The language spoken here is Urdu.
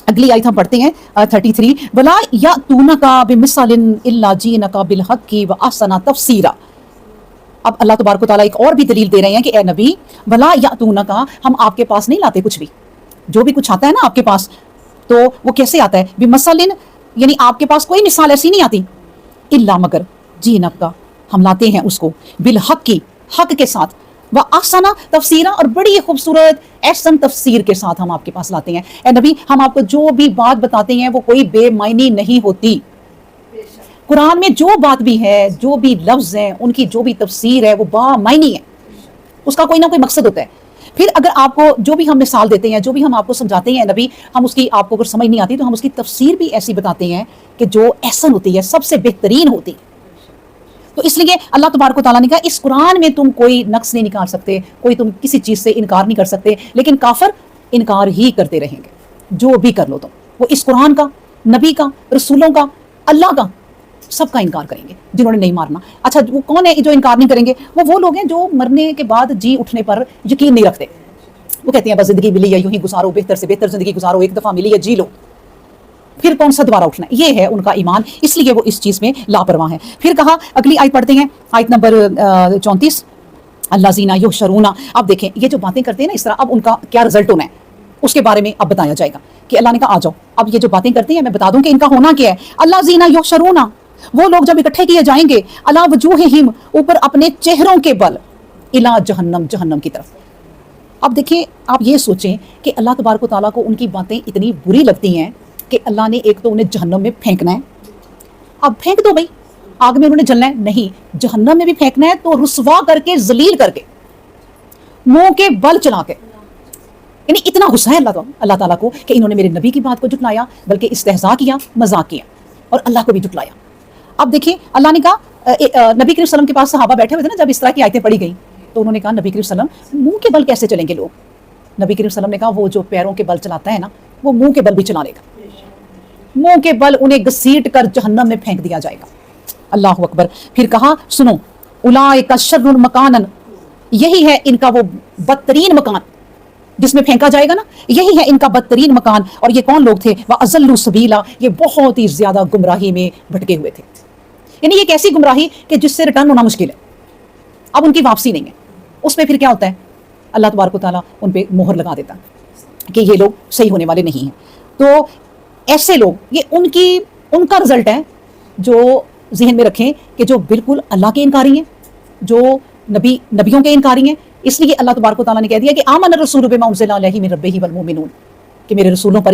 اگلی آیت ہم پڑھتے ہیں 33 ولا یاتونک بمثل الا جئنک بالحق واحسن تفسیرا. اب اللہ تبارک و تعالیٰ ایک اور بھی دلیل دے رہے ہیں کہ اے نبی ولا یاتونک، ہم آپ کے پاس نہیں لاتے کچھ بھی، جو بھی کچھ آتا ہے نا آپ کے پاس تو وہ کیسے آتا ہے؟ بمثل، یعنی آپ کے پاس کوئی مثال ایسی نہیں آتی، الا مگر جئنک کا، ہم لاتے ہیں اس کو بالحق کی، حق کے ساتھ، وَأَحْسَنَ تفسیرہ، اور بڑی خوبصورت احسن تفسیر کے ساتھ ہم آپ کے پاس لاتے ہیں. اے نبی ہم آپ کو جو بھی بات بتاتے ہیں وہ کوئی بے معنی نہیں ہوتی. قرآن میں جو بات بھی ہے، جو بھی لفظ ہیں، ان کی جو بھی تفسیر ہے وہ با معنی ہے، اس کا کوئی نہ کوئی مقصد ہوتا ہے. پھر اگر آپ کو جو بھی ہم مثال دیتے ہیں، جو بھی ہم آپ کو سمجھاتے ہیں نبی، ہم اس کی آپ کو اگر سمجھ نہیں آتی تو ہم اس کی تفسیر بھی ایسی بتاتے ہیں کہ جو احسن ہوتی ہے، سب سے بہترین ہوتی ہے. تو اس لیے اللہ تبارک و تعالیٰ نے کہا اس قرآن میں تم کوئی نقص نہیں نکال سکتے، کوئی تم کسی چیز سے انکار نہیں کر سکتے، لیکن کافر انکار ہی کرتے رہیں گے. جو بھی کر لو تم، وہ اس قرآن کا، نبی کا، رسولوں کا، اللہ کا، سب کا انکار کریں گے جنہوں نے نہیں مارنا. اچھا وہ کون ہے جو انکار نہیں کریں گے؟ وہ لوگ ہیں جو مرنے کے بعد جی اٹھنے پر یقین نہیں رکھتے. وہ کہتے ہیں بس زندگی ملی ہے یوں ہی گزارو، بہتر سے بہتر زندگی گزارو، ایک دفعہ ملی ہے جی لو، پھر کون سا دوبارہ اٹھنا. یہ ہے ان کا ایمان، اس لیے وہ اس چیز میں لاپرواہ ہیں. پھر کہا اگلی آیت پڑھتے ہیں، آیت نمبر 34 الذین یحشرون. اب دیکھیں یہ جو باتیں کرتے ہیں نا اس طرح، اب ان کا کیا رزلٹ ہونا ہے اس کے بارے میں اب بتایا جائے گا کہ اللہ نے کہا آ جاؤ اب یہ جو باتیں کرتے ہیں میں بتا دوں کہ ان کا ہونا کیا ہے. الذین یحشرون، وہ لوگ جب اکٹھے کیے جائیں گے، علی وجوہہم، اوپر اپنے چہروں کے بل، الی جہنم، جہنم کی طرف. اب دیکھیں آپ یہ سوچیں کہ اللہ تبارک و تعالیٰ کو ان کی باتیں اتنی بری لگتی ہیں کہ اللہ نے ایک تو انہیں جہنم میں پھینکنا ہے. اب پھینک دو بھائی، آگ میں انہوں نے جلنا ہے؟ نہیں، جہنم میں بھی پھینکنا ہے تو رسوا کر کے، ذلیل کر کے، منہ کے بل چلا کے. یعنی اتنا غصہ ہے اللہ تعالیٰ کو کہ انہوں نے میرے نبی کی بات کو جھٹلایا، بلکہ استہزاء کیا، مذاق کیا، اور اللہ کو بھی جھٹلایا. اب دیکھیں اللہ نے کہا نبی کریم صلی اللہ علیہ وسلم کے پاس صحابہ بیٹھے ہوئے تھے نا جب اس طرح کی آیتیں پڑھی گئیں تو انہوں نے کہا نبی کریم صلی اللہ علیہ وسلم منہ کے بل کیسے چلیں گے لوگ؟ نبی کریم صلی اللہ علیہ وسلم نے کہا وہ جو پیروں کے بل چلاتا ہے نا وہ منہ کے بل بھی چلا لے گا، منہ کے بل انہیں گھسیٹ کر جہنم میں پھینک دیا جائے گا. اللہ اکبر. پھر کہا سنو، اولئک شر مکانا، یہی ہے ان کا وہ بدترین مکان جس میں پھینکا جائے گا نا، یہی ہے ان کا بدترین مکان. اور یہ کون لوگ تھے؟ وَأَضَلُّوا سَبِيلًا، یہ بہت ہی زیادہ گمراہی میں بھٹکے ہوئے تھے. یعنی یہ کیسی گمراہی کہ جس سے ریٹرن ہونا مشکل ہے، اب ان کی واپسی نہیں ہے. اس میں پھر کیا ہوتا ہے؟ اللہ تبارک و تعالیٰ ان پہ مہر لگا دیتا کہ یہ لوگ صحیح ہونے والے نہیں ہیں. تو ایسے لوگ، یہ ان کا رزلٹ ہے جو ذہن میں رکھیں کہ جو بالکل اللہ کے انکاری ہیں، جو نبیوں کے انکاری ہیں. اس لیے اللہ تبارک و تعالیٰ نے کہہ دیا کہ آمن الرسول بما انزل الیہ من ربہ والمؤمنون، کہ میرے رسولوں پر